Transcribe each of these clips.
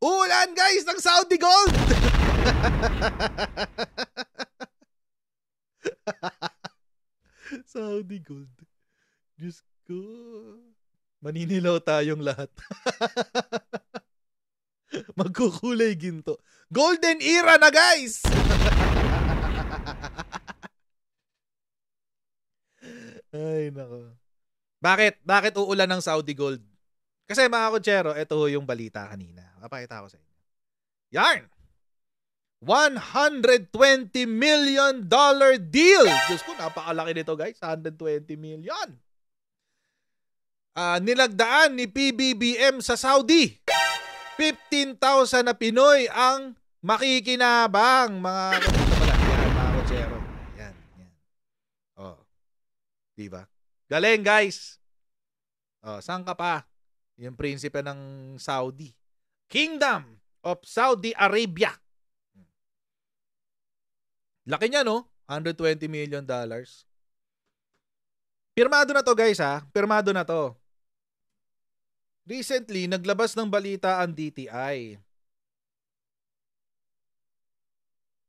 Ulan guys ng Saudi Gold! Saudi Gold. Diyos ko. Maninilaw tayong lahat. Magkukulay ginto. Golden era na guys! Ay nako. Bakit uulan ng Saudi Gold? Kasi mga kutsero, ito yung balita kanina. Papakita ko sa inyo. Yarn! $120 million deal! Diyos ko, napakalaki nito guys. 120 million. Nilagdaan ni PBBM sa Saudi. 15,000 na Pinoy ang makikinabang. Mga kutsero. Yan. Oh. Diba? Galing guys. Oh, saan ka pa? Yung prinsipe ng Saudi. Kingdom of Saudi Arabia. Laki niya, no? $120 million. Pirmado na to, guys, ha? Pirmado na to. Recently, naglabas ng balita ang DTI.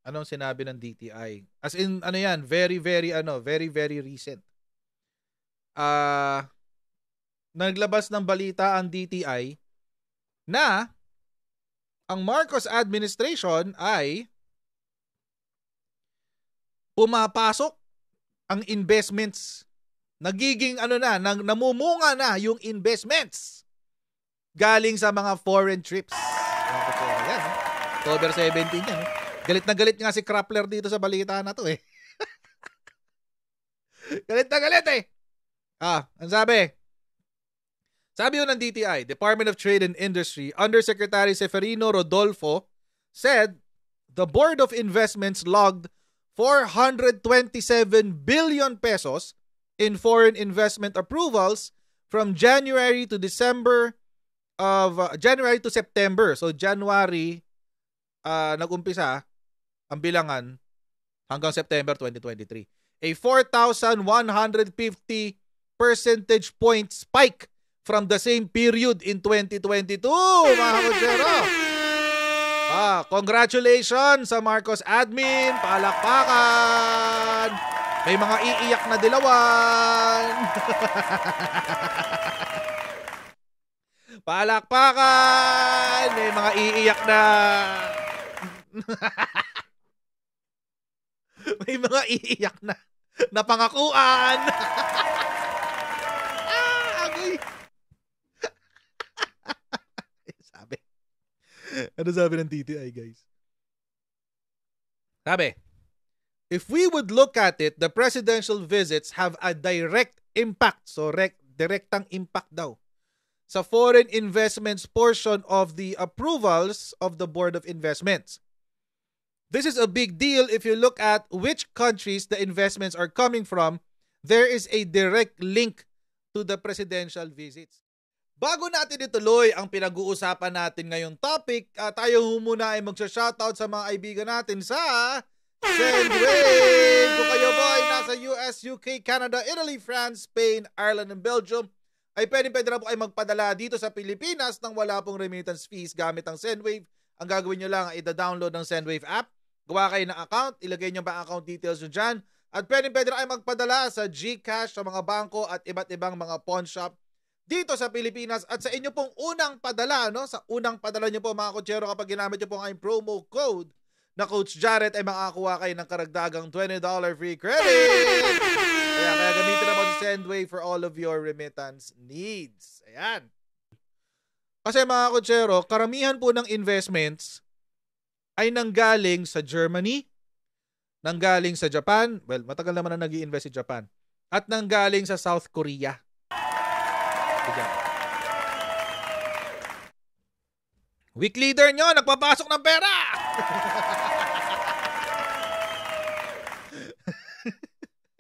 Anong sinabi ng DTI? As in, ano yan? Very, very recent. Naglabas ng balita ang DTI na ang Marcos administration ay pumapasok ang investments. Nagiging namumunga na yung investments galing sa mga foreign trips. Yan, October 17 yan. Galit na galit nga si Krappler dito sa balita na to eh. Galit na galit eh. Ang sabi? Sabi yun ng DTI, Department of Trade and Industry, Undersecretary Seferino Rodolfo said the Board of Investments logged 427 billion pesos in foreign investment approvals from January to September. So January nag-umpisa ang bilangan hanggang September 2023. A 4,150 percentage point spike from the same period in 2022, mga kutsero. Congratulations sa Marcos admin. Palakpakan. May mga iiyak na dilawan. Palakpakan. May mga iiyak na may mga iiyak na pangakuan. Agoy. Ano sabi ng TTI, guys? Sabi, if we would look at it, the presidential visits have a direct impact. So, direktang impact daw sa foreign investments portion of the approvals of the Board of Investments. This is a big deal if you look at which countries the investments are coming from. There is a direct link to the presidential visits. Bago natin ituloy ang pinag-uusapan natin ngayong topic, tayo muna ay magsha-shoutout sa mga kaibigan natin sa Sendwave! Kung kayo boy nasa US, UK, Canada, Italy, France, Spain, Ireland, and Belgium, ay pwede na po ay magpadala dito sa Pilipinas nang wala pong remittance fees gamit ang Sendwave. Ang gagawin nyo lang ay i-download ng Sendwave app, gawa kayo ng account, ilagay nyo ba account details nyo dyan, at pwede na ay magpadala sa GCash, sa mga bangko at iba't ibang mga pawn shop dito sa Pilipinas. At sa inyo pong unang padala, no? Sa unang padala nyo po mga kutsero, kapag ginamit nyo po ang promo code na Coach Jarrett, ay makakuha kayo ng karagdagang $20 free credit. Kaya gamitin na po si Sendwave for all of your remittance needs. Ayan. Kasi mga kutsero, karamihan po ng investments ay nanggaling sa Germany, nanggaling sa Japan, well, matagal naman na nag-i-invest si Japan, at nanggaling sa South Korea. Week leader nyo, nagpapasok ng pera!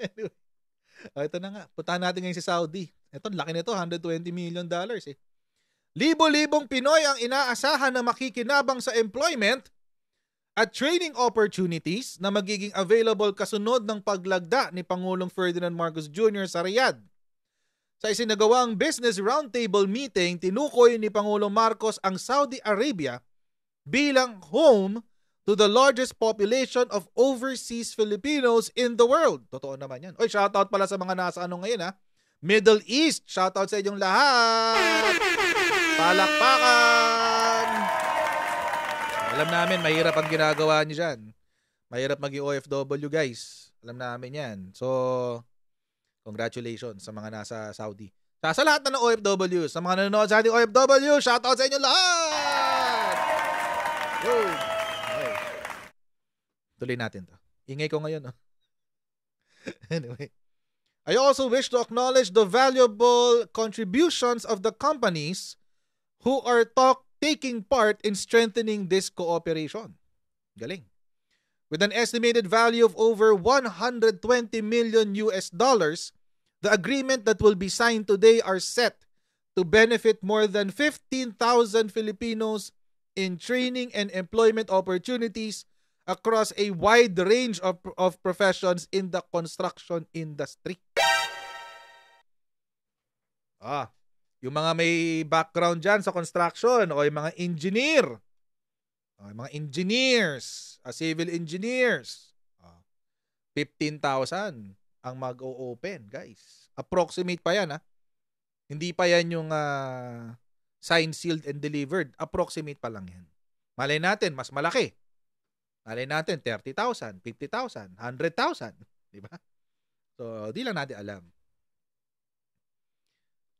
Anyway, ito na nga. Puntahan natin ngayon si Saudi. Ito, laki nito, $120 million eh. Libo-libong Pinoy ang inaasahan na makikinabang sa employment at training opportunities na magiging available kasunod ng paglagda ni Pangulong Ferdinand Marcos Jr. sa Riyadh. Sa isinagawang Business Roundtable meeting, tinukoy ni Pangulong Marcos ang Saudi Arabia bilang home to the largest population of overseas Filipinos in the world. Totoo naman yan. Oy, shoutout pala sa mga nasa ngayon ha. Middle East, shoutout sa inyong lahat. Palakpakan! Alam namin, mahirap ang ginagawa niyo dyan. Mahirap maging OFW, guys. Alam namin yan. So, congratulations sa mga nasa Saudi. Sa lahat na ng OFW, sa mga nanonood sa ating OFW, shoutout sa inyo lahat! Good. Okay. Tuloy natin to. Ingay ko ngayon. Anyway. I also wish to acknowledge the valuable contributions of the companies who are taking part in strengthening this cooperation. Galing. With an estimated value of over 120 million US dollars, the agreement that will be signed today are set to benefit more than 15,000 Filipinos in training and employment opportunities across a wide range of professions in the construction industry. Yung mga may background dyan sa construction o yung mga engineer, yung mga engineers, civil engineers, 15,000 ang mag-o-open, guys. Approximate pa yan, ha? Hindi pa yan yung signed, sealed, and delivered. Approximate pa lang yan. Malay natin, mas malaki. Malay natin, 30,000, 50,000, 100,000. Diba? So, di lang natin alam.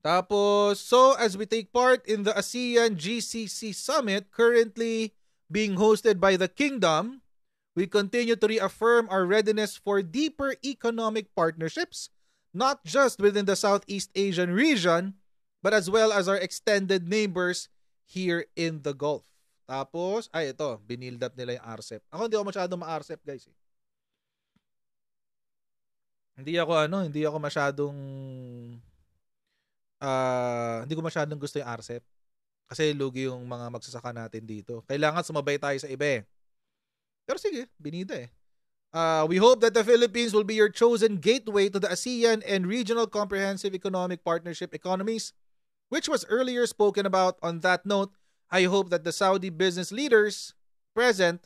Tapos, so as we take part in the ASEAN GCC Summit currently being hosted by the Kingdom, we continue to reaffirm our readiness for deeper economic partnerships, not just within the Southeast Asian region, but as well as our extended neighbors here in the Gulf. Tapos, ito, binild up nila yung RCEP. Ako hindi ako masyadong ma-RCEP, guys. Hindi ako masyadong hindi ko masyadong gusto yung RCEP. Kasi lugi yung mga magsasaka natin dito. Kailangan sumabay tayo sa iba eh. Pero sige, binida eh. We hope that the Philippines will be your chosen gateway to the ASEAN and Regional Comprehensive Economic Partnership economies, which was earlier spoken about. On that note, I hope that the Saudi business leaders present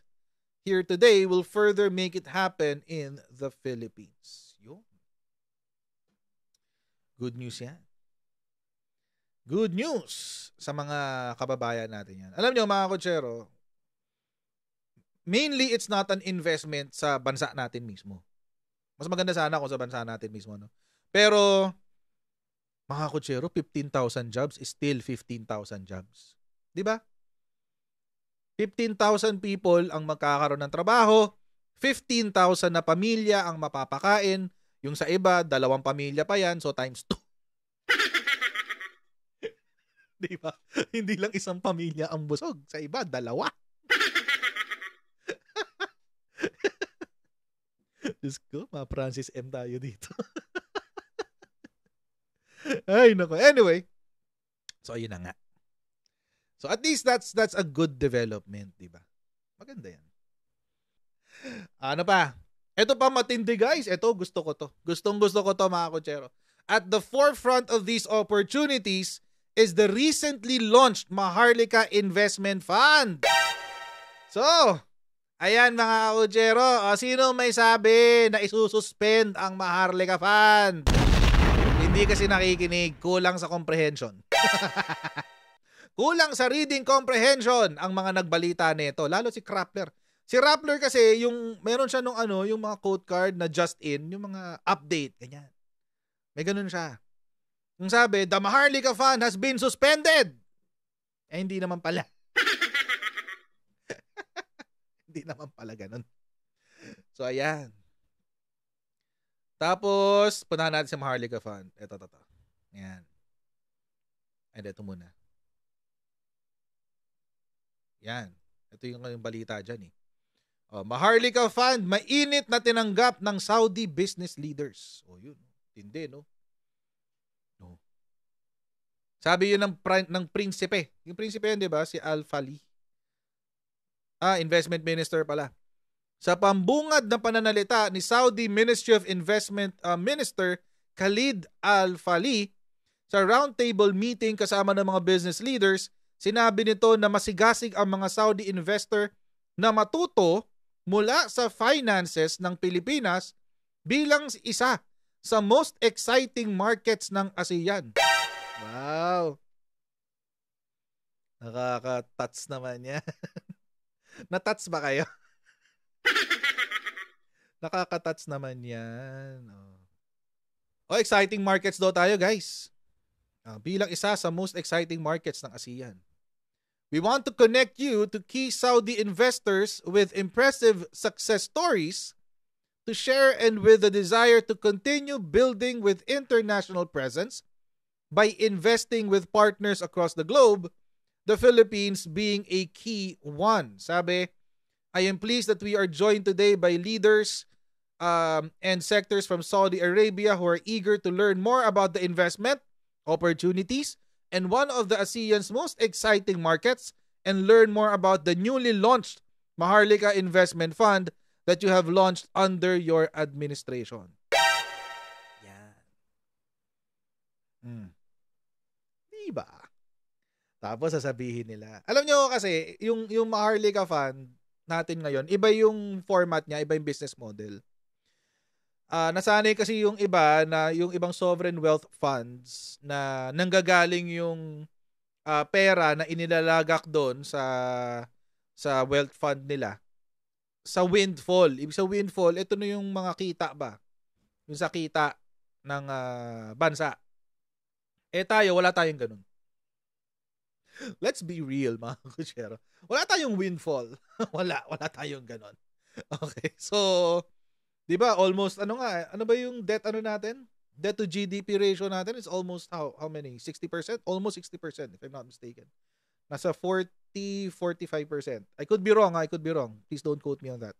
here today will further make it happen in the Philippines. Yun. Good news yan. Good news sa mga kababayan natin yan. Alam niyo mga kotsero, mainly it's not an investment sa bansa natin mismo. Mas maganda sana kung sa bansa natin mismo, no? Pero mga kotsero, 15,000 jobs is still 15,000 jobs. 'Di ba? 15,000 people ang magkakaroon ng trabaho, 15,000 na pamilya ang mapapakain, yung sa iba 2 pamilya pa yan, so times 2. Diba? Hindi lang isang pamilya ang busog. Sa iba, 2. Diyos ko, ma-Francis M tayo dito. Ay, nako. Anyway. So, ayun na nga. So, at least that's a good development, diba? Maganda yan. Ano pa? Ito pa matindi, guys. Ito, gusto ko to. Gustong-gusto ko to, mga kotsero. At the forefront of these opportunities is the recently launched Maharlika Investment Fund. So, ayan mga kaujero, sino may sabi na isususpend ang Maharlika Fund? Hindi kasi nakikinig, kulang sa comprehension. Kulang sa reading comprehension ang mga nagbalita nito, lalo si Krappler. Si Rappler kasi, meron siya yung mga quote card na just in, yung mga update, ganyan. May ganun siya. Yung sabi, the Maharlika Fund has been suspended. Hindi naman pala. Hindi naman pala ganun. So, ayan. Tapos, punahan natin sa Maharlika Fund. Ito. Ayan. And ito muna. Yan. Ito yung balita dyan eh. Maharlika Fund, mainit na tinanggap ng Saudi business leaders. Yun. Tindi, no? Sabi yun ng prinsipe. Yung prinsipe yun, di ba? Si Al-Fali. Investment minister pala. Sa pambungad na pananalita ni Saudi Ministry of Investment Minister Khalid Al-Fali sa roundtable meeting kasama ng mga business leaders, Sinabi nito na masigasig ang mga Saudi investor na matuto mula sa finances ng Pilipinas bilang isa sa most exciting markets ng ASEAN. Wow! Nakaka-touch naman yan. Na-touch ba kayo? Nakaka-touch naman yan. Exciting markets daw tayo, guys. Bilang isa sa most exciting markets ng ASEAN. We want to connect you to key Saudi investors with impressive success stories to share and with the desire to continue building with international presence by investing with partners across the globe, the Philippines being a key one. Sabi, I am pleased that we are joined today by leaders and sectors from Saudi Arabia who are eager to learn more about the investment opportunities and one of the ASEAN's most exciting markets and learn more about the newly launched Maharlika Investment Fund that you have launched under your administration. Yan. Diba? Tapos sasabihin nila. Alam nyo kasi, yung Maharlika Fund natin ngayon, iba yung format niya, iba yung business model. Nasanay kasi yung iba na yung ibang sovereign wealth funds na nanggagaling yung pera na inilalagak doon sa wealth fund nila sa windfall. Ibig sa windfall, ito na yung mga kita ba? Yung sa kita ng bansa. Tayo, wala tayong ganun. Let's be real, mga kutsero. Wala tayong windfall. wala tayong ganun. Okay, so, di ba, almost, ano ba yung debt natin? Debt to GDP ratio natin is almost how many? 60%? Almost 60%, if I'm not mistaken. Nasa 40-45%. I could be wrong. Please don't quote me on that.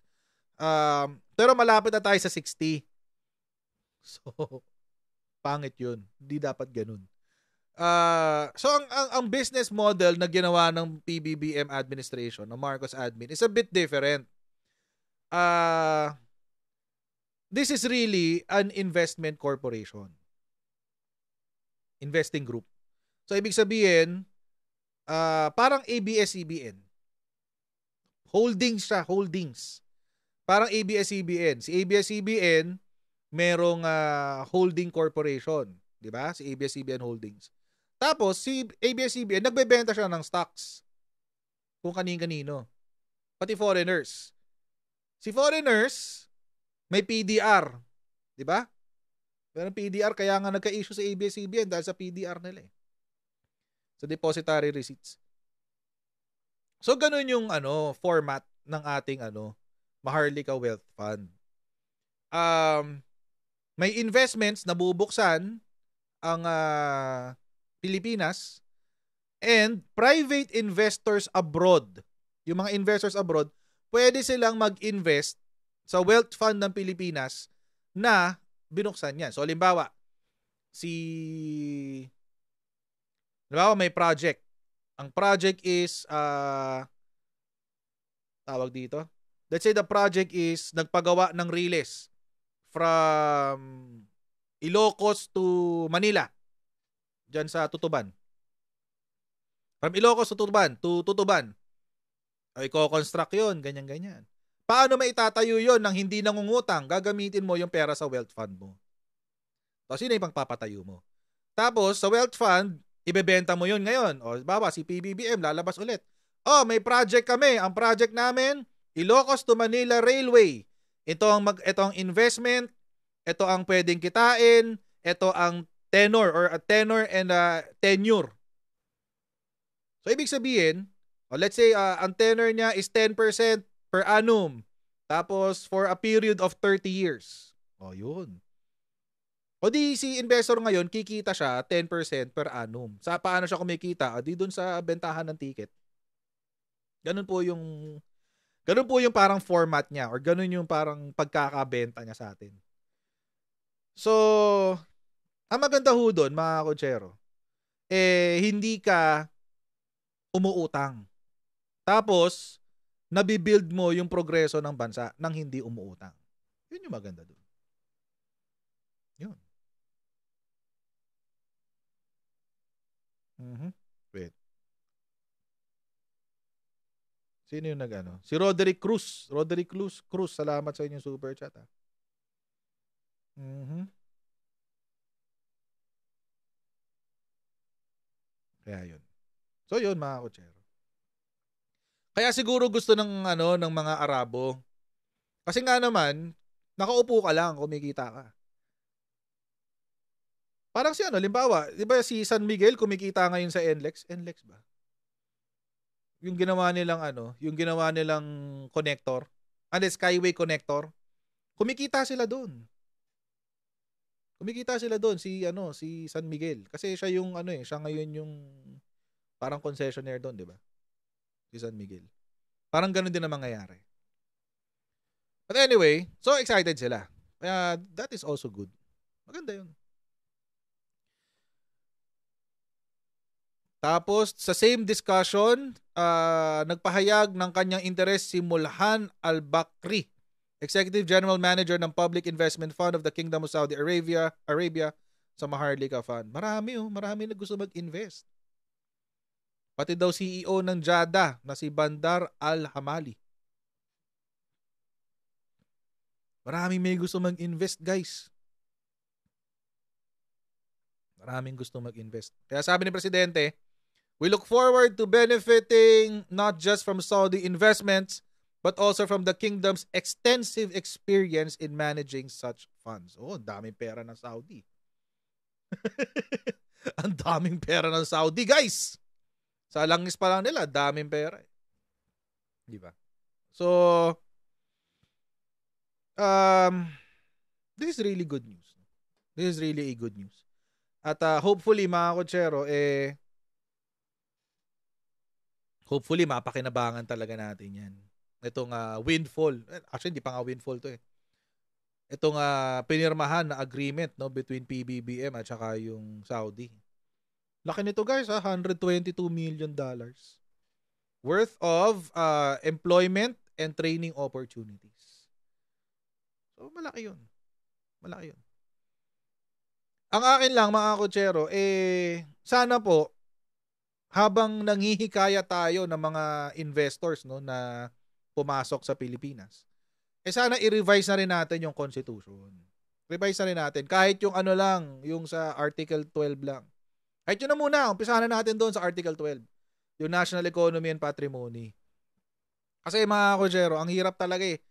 Pero malapit na tayo sa 60. So, pangit yun. Hindi dapat ganun. So, ang business model na ginawa ng PBBM administration, ng Marcos admin, is a bit different. This is really an investment corporation. Investing group. So, ibig sabihin, parang ABS-CBN. Holdings siya, holdings. Parang ABS-CBN. Si ABS-CBN, merong holding corporation. Diba? Si ABS-CBN Holdings. Tapos, si ABS-CBN, nagbebenta siya ng stocks. Kung kanin-kanino. Pati foreigners. Si foreigners, may PDR. Diba? Pero PDR, kaya nga nagka-issue sa ABS-CBN dahil sa PDR nila eh. Sa depositary receipts. So, ganun yung format ng ating Maharlika Wealth Fund. May investments na bubuksan ang Pilipinas and private investors abroad. Yung mga investors abroad, pwede silang mag-invest sa wealth fund ng Pilipinas na binuksan yan. So, halimbawa, may project. Ang project is, tawag dito. Let's say the project is nagpagawa ng riles from Ilocos to Manila. Diyan sa Tutuban. From Ilocos to Tutuban. Ay, i-construct yun, ganyan-ganyan. Paano maitatayo yun nang hindi nangungutang? Gagamitin mo yung pera sa wealth fund mo. Tapos yun yung pangpapatayo mo. Tapos, sa wealth fund, ibebenta mo yun ngayon. O, baba, si PBBM, lalabas ulit. May project kami. Ang project namin, Ilocos to Manila Railway. Ito ang investment. Ito ang pwedeng kitain. Ito ang tenor or a tenor and tenure. So, ibig sabihin, let's say, ang tenor niya is 10% per annum. Tapos, for a period of 30 years. Yun. O di si investor ngayon, kikita siya 10% per annum. Sa paano siya kumikita? Di dun sa bentahan ng ticket. Ganun po yung parang format niya or ganun yung parang pagkakabenta niya sa atin. So, ang maganda ho dun, mga kutsero, hindi ka umuutang. Tapos, nabibuild mo yung progreso ng bansa nang hindi umuutang. Yun yung maganda dun. Yun. Wait. Sino yung nag-ano? Si Roderick Cruz. Roderick Cruz, salamat sa inyong super chat. Kaya yun. So yun, mga kutsero. Kaya siguro gusto ng ng mga Arabo. Kasi nga naman, nakaupo ka lang, kumikita ka. Parang si limbawa, 'di ba si San Miguel kumikita ngayon sa NLEX? NLEX ba? Yung ginawa nilang connector, Skyway connector. Kumikita sila doon. Si San Miguel kasi siya yung siya ngayon yung parang concessionaire doon, 'di ba? Si San Miguel. Parang ganoon din ang mangyayari. But anyway, so excited sila. Kaya that is also good. Maganda 'yun. Tapos, sa same discussion, nagpahayag ng kanyang interes si Mulhan Al-Bakri, Executive General Manager ng Public Investment Fund of the Kingdom of Saudi Arabia sa Maharlika Fund. Marami na gusto mag-invest. Pati daw CEO ng JADA na si Bandar Al-Hamali. Maraming may gusto mag-invest, guys. Maraming gusto mag-invest. Kaya sabi ni Presidente, we look forward to benefiting not just from Saudi investments, but also from the kingdom's extensive experience in managing such funds. Oh, ang daming pera ng Saudi. Ang daming pera ng Saudi, guys. Sa langis pa lang nila, daming pera. Di ba? So, this is really good news. This is really a good news. At hopefully, mga kutsero, hopefully, mapakinabangan talaga natin yan. Itong windfall. Actually, hindi pa nga windfall to eh. Itong pinirmahan na agreement between PBBM at saka yung Saudi. Laki nito guys, $122 million worth of employment and training opportunities. So, malaki yun. Malaki yun. Ang akin lang, mga kutsero, sana po, habang nanghihikaya tayo ng mga investors na pumasok sa Pilipinas, sana i-revise na rin natin yung Constitution. Revise na rin natin. Kahit yung yung sa Article 12 lang. Kahit yun na muna, umpisahan na natin doon sa Article 12. Yung National Economy and Patrimony. Kasi mga kutsero, ang hirap talaga eh.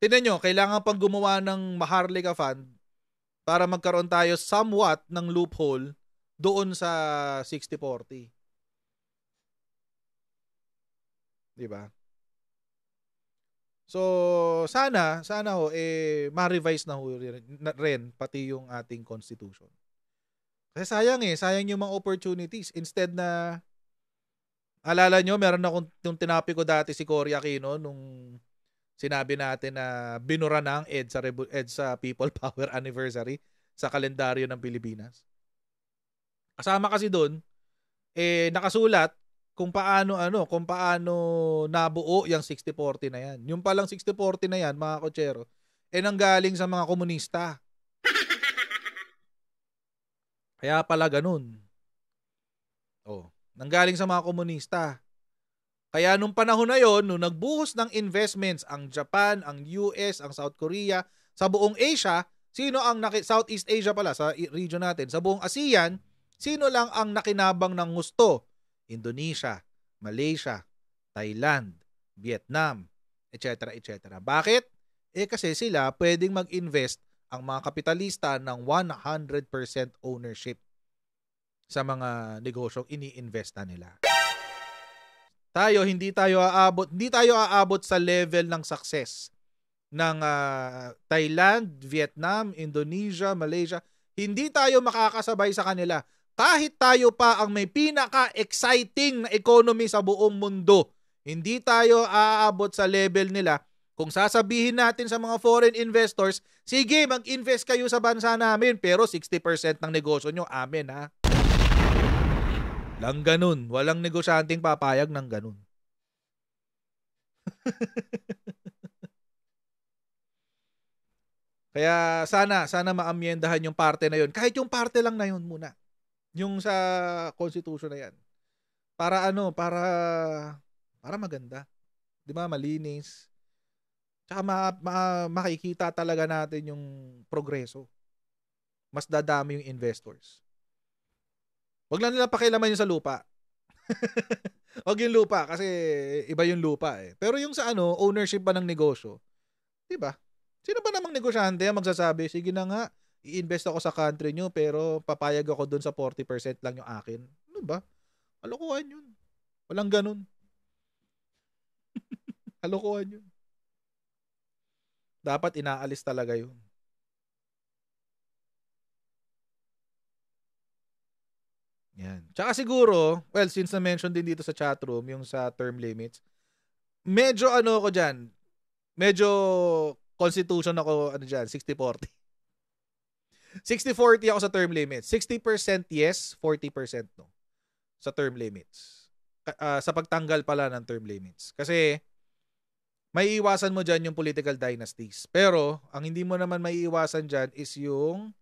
Tingnan nyo, kailangan pang gumawa ng Maharlika Fund para magkaroon tayo somewhat ng loophole doon sa 60-40. Diba? So, sana ma-revise na rin pati yung ating constitution. Kasi sayang yung mga opportunities. Instead na, alala nyo, meron akong yung tinapi ko dati si Cory Aquino nung sinabi natin na binura na ang EDSA People Power Anniversary sa kalendaryo ng Pilipinas. Kasama kasi doon, nakasulat kung paano nabuo yung 60-40 na yan. Yung palang 60-40 na yan, mga kutsero, nanggaling sa mga komunista. Kaya pala ganun. Nanggaling sa mga komunista. Kaya nung panahon na yon, nung nagbuhos ng investments ang Japan, ang US, ang South Korea, sa buong Asia, Southeast Asia pala, sa region natin, sa buong ASEAN, sino lang ang nakinabang ng gusto? Indonesia, Malaysia, Thailand, Vietnam, etc. etc. Bakit? Kasi sila pwedeng mag-invest ang mga kapitalista ng 100% ownership sa mga negosyong ini-investa nila. Hindi tayo aabot sa level ng success ng Thailand, Vietnam, Indonesia, Malaysia. Hindi tayo makakasabay sa kanila. Kahit tayo pa ang may pinaka-exciting na economy sa buong mundo, hindi tayo aabot sa level nila. Kung sasabihin natin sa mga foreign investors, sige, mag-invest kayo sa bansa namin, pero 60% ng negosyo nyo, amin ha. Lang ganun. Walang negosyanteng papayag ng ganun. Kaya sana maamyendahan yung parte na yun. Kahit yung parte lang na yun muna. Yung sa Constitution na yan. Para para maganda. 'Di ba? Malinis. Tsaka makikita talaga natin yung progreso. Mas dadami yung investors. Wag lang nila pakialaman yung sa lupa. Wag yung lupa kasi iba yung lupa eh. Pero yung sa ownership pa ng negosyo, 'di ba? Sino ba namang negosyante ang magsasabi, sige na nga, i-invest ako sa country nyo pero papayag ako dun sa 40% lang yung akin. Ano ba? Kalokohan yun. Walang ganun. Kalokohan yun. Dapat inaalis talaga yun. Yan. Tsaka siguro, well, since na-mention din dito sa chatroom, yung sa term limits, medyo ako dyan, medyo constitution ako, dyan, 60-40. 60-40 ako sa term limits. 60% yes, 40% no. Sa term limits. Sa pagtanggal pala ng term limits. Kasi, may iwasan mo dyan yung political dynasties. Pero, ang hindi mo naman may iwasan dyan is yung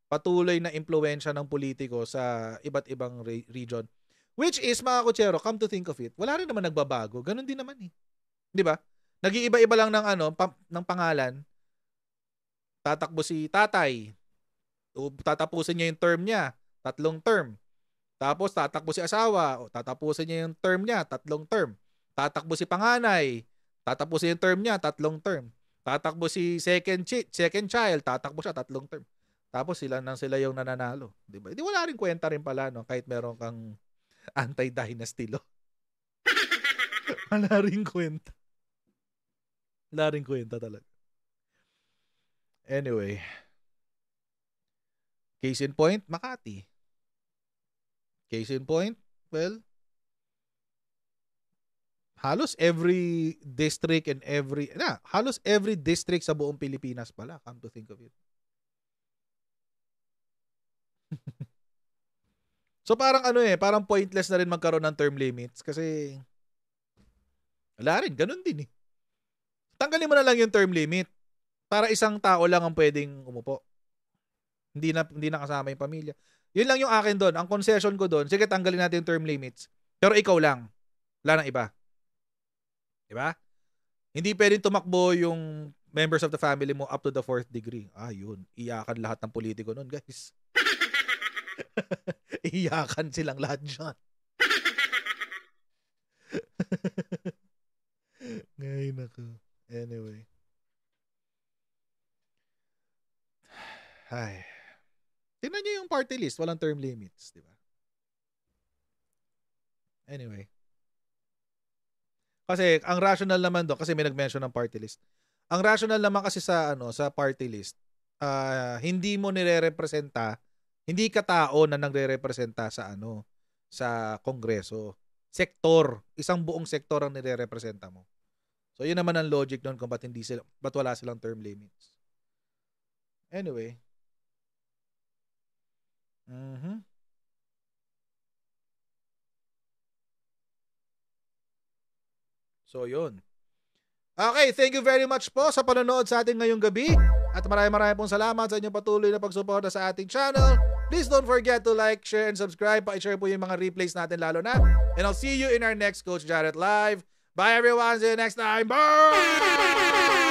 patuloy na impluensya ng politiko sa iba't ibang region. Which is, mga kutsero, come to think of it, wala rin naman nagbabago. Ganun din naman eh. Di ba? Nag-iiba-iba lang ng ng pangalan. Tatakbo si tatay. Tatapusin niya yung term niya. 3 term. Tapos tatakbo si asawa. Tatapusin niya yung term niya. 3 term. Tatakbo si panganay. Tatapusin yung term niya. 3 term. Tatakbo si second child. Tatakbo siya 3 term. Tapos sila yung nananalo. Diba? Di wala rin kwenta rin pala, no? Kahit meron kang anti-dynasty law. Wala rin kwenta. Wala rin kwenta talaga. Anyway. Case in point, Makati. Case in point, well, halos every district and halos every district sa buong Pilipinas pala, come to think of it. So parang parang pointless na rin magkaroon ng term limits kasi wala rin, ganun din eh. Tanggalin mo na lang yung term limit para isang tao lang ang pwedeng umupo. Hindi na kasama yung pamilya. Yun lang yung akin doon. Ang concession ko doon, sige tanggalin natin yung term limits. Pero ikaw lang. Wala nang iba. Diba? Hindi pwedeng tumakbo yung members of the family mo up to the 4th degree. Yun. Iyakan lahat ng politiko nun, guys. Iyakan silang lahat dyan. Ngayon ako. Anyway. Ay. Tingnan nyo yung party list. Walang term limits. Diba? Anyway. Kasi ang rational naman doon, kasi may nag-mention ng party list. Ang rational naman kasi sa party list, hindi mo nire-representa, hindi ka tao na nagre-representa sa sa kongreso. Sektor, isang buong sektor ang nire-representa mo. So yun naman ang logic doon kung ba't wala silang term limits. Anyway. So yun. Okay, thank you very much po sa panonood sa ating ngayong gabi. At maraming pong salamat sa inyong patuloy na pagsuporta sa ating channel. Please don't forget to like, share, and subscribe. Pa-share po yung mga replays natin lalo na. And I'll see you in our next Coach Jarrett Live. Bye everyone. See you next time. Bye!